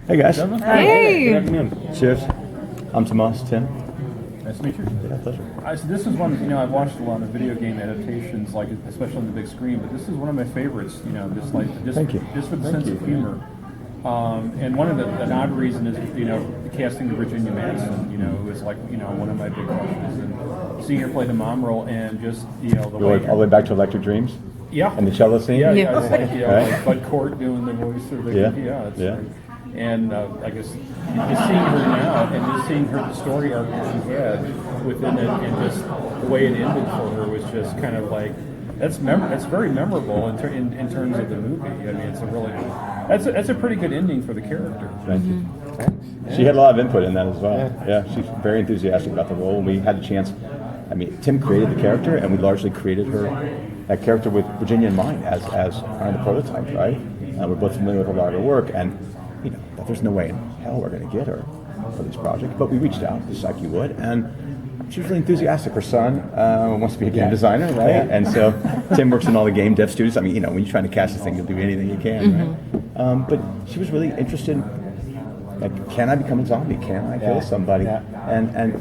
Hey guys. Hey. Good afternoon. Cheers. I'm Tomas. Tim. Nice to meet you. Yeah, pleasure. So this is one, I've watched a lot of video game adaptations, like especially on the big screen, but this is one of my favorites. Thank you. Just for the sense of humor. And one of an odd reason is, the casting of Virginia Madsen, who is like, one of my big crushes, and seeing her play the mom role, and just, the way All the way back to Electric Dreams. Yeah. And the cello scene. Yeah. Yeah. It's like, like Bud Cort doing the voice, or the Yeah. And I guess just seeing her now, and just seeing the story arc that she had within it, and just the way it ended for her was just kind of like that's very memorable in terms of the movie. I mean, it's a really that's a pretty good ending for the character. Thank you. She had a lot of input in that as well. Yeah, she's very enthusiastic about the role. We had a chance. I mean, Tim created the character, and we largely created that character with Virginia in mind as kind of the prototype, right? We're both familiar with a lot of her work, and that there's no way in hell we're going to get her for this project. But we reached out, just like you would, and she was really enthusiastic. Her son wants to be a game designer, right? Yeah. And so Tim works in all the game dev studios. I mean, when you're trying to cast this thing, you'll do anything you can, right? But she was really interested in, like, can I become a zombie? Can I kill somebody? Yeah. And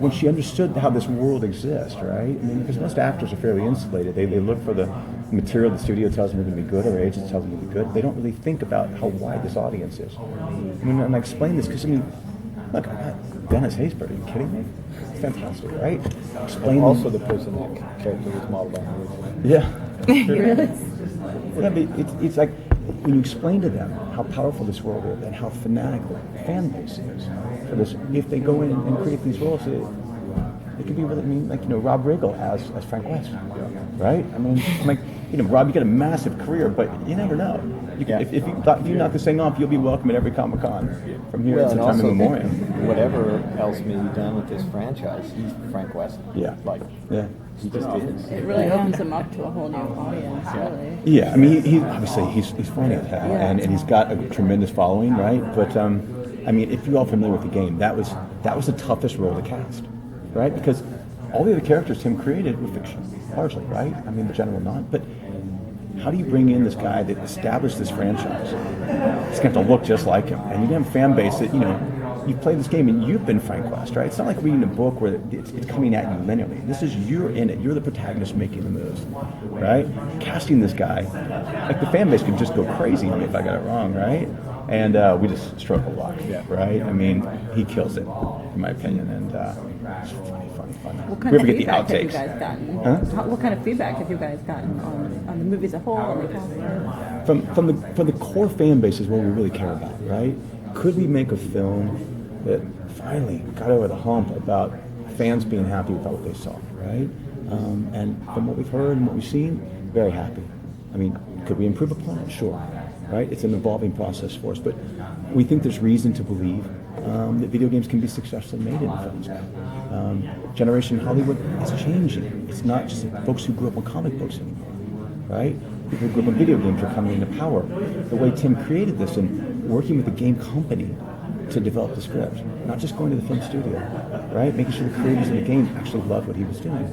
when she understood how this world exists, right? I mean, because most actors are fairly insulated. They look for the material the studio tells them are going to be good, or their agents tells them to be good. They don't really think about how wide this audience is. I mean, and I explain this because, look, I got Dennis Haysbert. Are you kidding me? It's fantastic, right? Explain Also, the person that character was modeled on. Yeah. It's like when you explain to them how powerful this world is and how fanatical the fan base is for this. If they go in and create these roles, it could be really. I mean, like Rob Riggle as Frank West, right? I mean, like Rob, you got a massive career, but you never know. If you knock this thing off, you'll be welcome at every Comic-Con from here to time immemorial. Whatever else may be done with this franchise, he's Frank West. Yeah. He just is. It really opens him up to a whole new audience, really. Yeah, I mean, he obviously he's funny as hell, and he's got a tremendous following, right? But I mean, if you're all familiar with the game, that was the toughest role to cast, right? Because all the other characters Tim created were fiction, largely, right? I mean, the general not, but how do you bring in this guy that established this franchise? He's going to have to look just like him, and you have a fan base that you've played this game and you've been Frank West, right? It's not like reading a book where it's coming at you linearly. This is you're in it. You're the protagonist making the moves, right? Casting this guy, like the fan base could just go crazy on me if I got it wrong, right? And we just struck a luck, right? I mean, he kills it, in my opinion, and it's funny. What kind of feedback have you guys gotten? What kind of feedback have you guys gotten on the movie as a whole and the cast? From the core fan base is what we really care about, right? Could we make a film that finally got over the hump about fans being happy with what they saw, right? And from what we've heard and what we've seen, very happy. I mean, could we improve upon it? Sure, right? It's an evolving process for us, but we think there's reason to believe that video games can be successfully made into films now. Generation Hollywood is changing. It's not just folks who grew up on comic books anymore, right? People who grew up on video games are coming into power. The way Tim created this and working with the game company to develop the script, not just going to the film studio, right? Making sure the creators of the game actually loved what he was doing.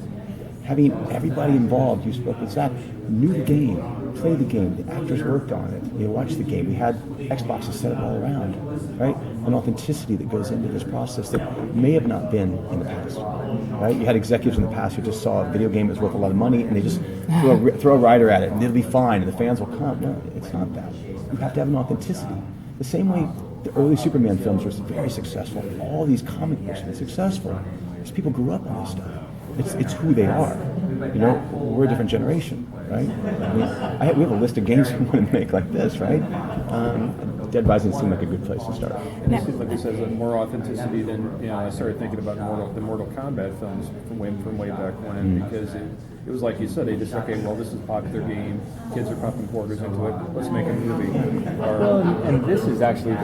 Having everybody involved, you spoke with Zach, knew the game, played the game, the actors worked on it, they watched the game, we had Xboxes set it all around, right? An authenticity that goes into this process that may have not been in the past, right? You had executives in the past who just saw a video game that was worth a lot of money and they just throw a writer at it and it'll be fine and the fans will come. No, it's not that. You have to have an authenticity. The same way the early Superman films were very successful. All these comic books have been successful because people grew up on this stuff. It's who they are. We're a different generation, right? I mean, we have a list of games we want to make like this, right? Dead Rising seemed like a good place to start. It seems like this has more authenticity than I started thinking about the Mortal Kombat films from way back when, because it was like you said, they just this is a popular game, kids are pumping quarters into it, let's make a movie. Well, and this is actually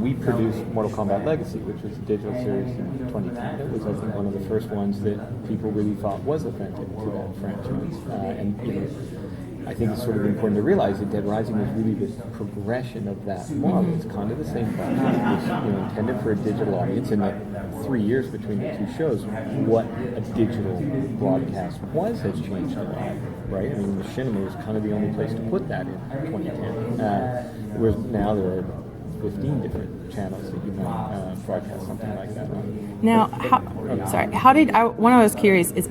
we produced Mortal Kombat Legacy, which was a digital series in 2010. It was, I think, one of the first ones that people really thought was authentic to that franchise, and I think it's sort of important to realize that Dead Rising was really the progression of that model. It's kind of the same process. It was intended for a digital audience, and that 3 years between the two shows, what a digital broadcast was has changed a lot, right? I mean, Machinima was kind of the only place to put that in 2010. Whereas now there are 15 different channels that you might broadcast something like that on. Now, what I was curious is,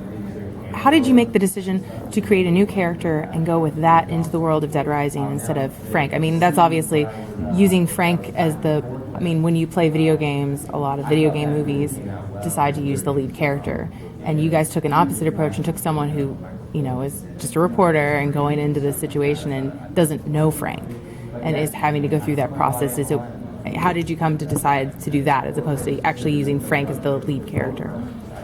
how did you make the decision to create a new character and go with that into the world of Dead Rising instead of Frank? I mean, that's obviously using Frank as when you play video games, a lot of video game movies decide to use the lead character. And you guys took an opposite approach and took someone who, is just a reporter and going into this situation and doesn't know Frank and is having to go through that process. How did you come to decide to do that as opposed to actually using Frank as the lead character?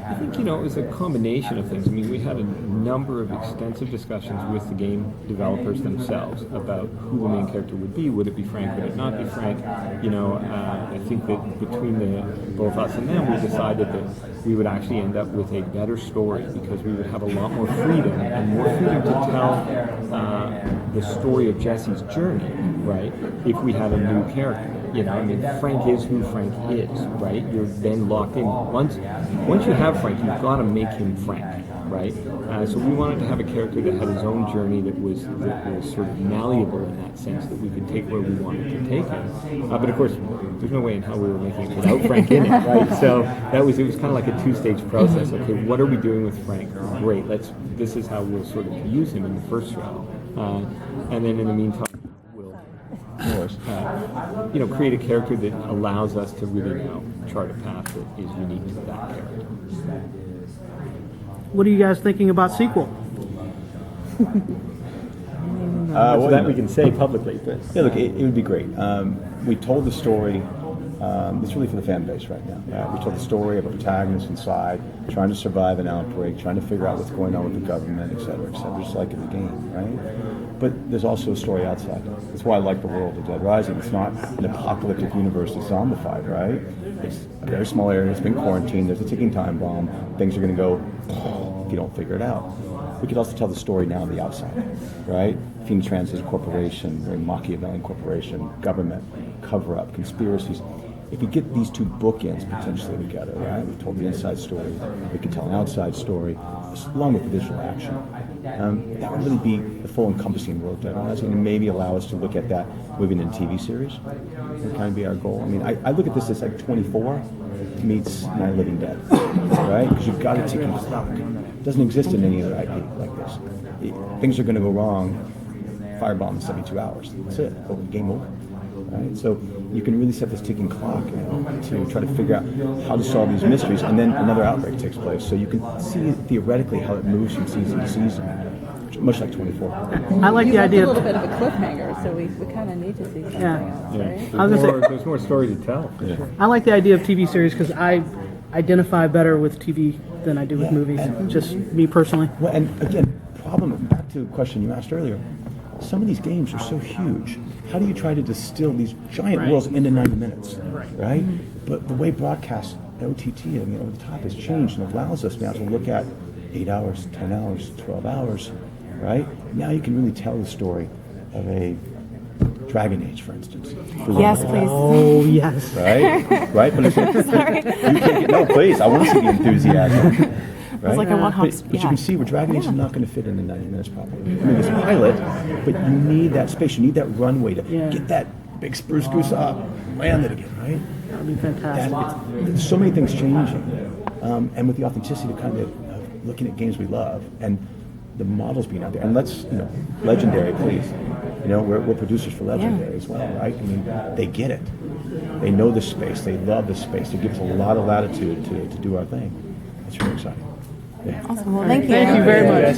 I think, it was a combination of things. I mean, we had a number of extensive discussions with the game developers themselves about who the main character would be. Would it be Frank? Would it not be Frank? I think that between both us and them, we decided that we would actually end up with a better story because we would have a lot more freedom to tell the story of Jesse's journey, right? If we had a new character. Frank is who Frank is, right? You're then locked in. Once you have Frank, you've got to make him Frank, right? So we wanted to have a character that had his own journey that was sort of malleable in that sense, that we could take where we wanted to take him. But of course, there's no way in hell we were making it without Frank in it, right? So it was kind of like a two-stage process. Okay, what are we doing with Frank? Great, this is how we'll sort of use him in the first show, and then in the meantime, create a character that allows us to really now chart a path that is unique to that character. What are you guys thinking about sequel? That we can say publicly, but yeah, look, it would be great. We told the story. It's really for the fan base right now. We told the story of a protagonist inside, trying to survive an outbreak, trying to figure out what's going on with the government, et cetera, just like in the game, right? But there's also a story outside. That's why I like the world of Dead Rising. It's not an apocalyptic universe that's zombified, right? It's a very small area. It's been quarantined. There's a ticking time bomb. Things are going to go if you don't figure it out. We could also tell the story now on the outside, right? Phoenix Trans is a corporation, very Machiavellian corporation, government, cover-up, conspiracies. If we get these two bookends potentially together, right? We've told the inside story, we could tell an outside story, along with the visual action. That would really be the full encompassing world of Dead Rising, and maybe allow us to look at that moving into TV series. That would kind of be our goal. I mean, I look at this as like 24 meets Night of the Living Dead, right? Because you've got a ticking clock. It doesn't exist in any other IP like this. Things are going to go wrong, firebomb in 72 hours. That's it. Game over. Right? So you can really set this ticking clock to try to figure out how to solve these mysteries, and then another outbreak takes place. So you can see theoretically how it moves from season to season, much like 24. I like the idea. A little bit of a cliffhanger, so we kind of need to see something else, right? There's more story to tell. For sure. I like the idea of TV series because I identify better with TV than I do with movies. Just me personally. Well, and again, back to the question you asked earlier. Some of these games are so huge. How do you try to distill these giant worlds into 90 minutes, right? But the way broadcast, OTT, over the top has changed and allows us now to look at 8 hours, 10 hours, 12 hours, right? Now you can really tell the story of a Dragon Age, for instance. Yes, please. Oh, yes. Right? But it's, no, please. I want to see the enthusiasm. Right? It's like I want hops. But you can see where Dragon Age is not going to fit into 90 minutes probably. I mean, it's a pilot, but you need that space. You need that runway to get that big spruce goose up, land it again, right? That would be fantastic. There's so many things changing. And with the authenticity kind of looking at games we love and the models being out there. And let's, Legendary, please. We're producers for Legendary as well, right? I mean, they get it. They know the space. They love the space. They give us a lot of latitude to do our thing. It's really exciting. Yeah. Awesome. Well, thank you. Thank you very much.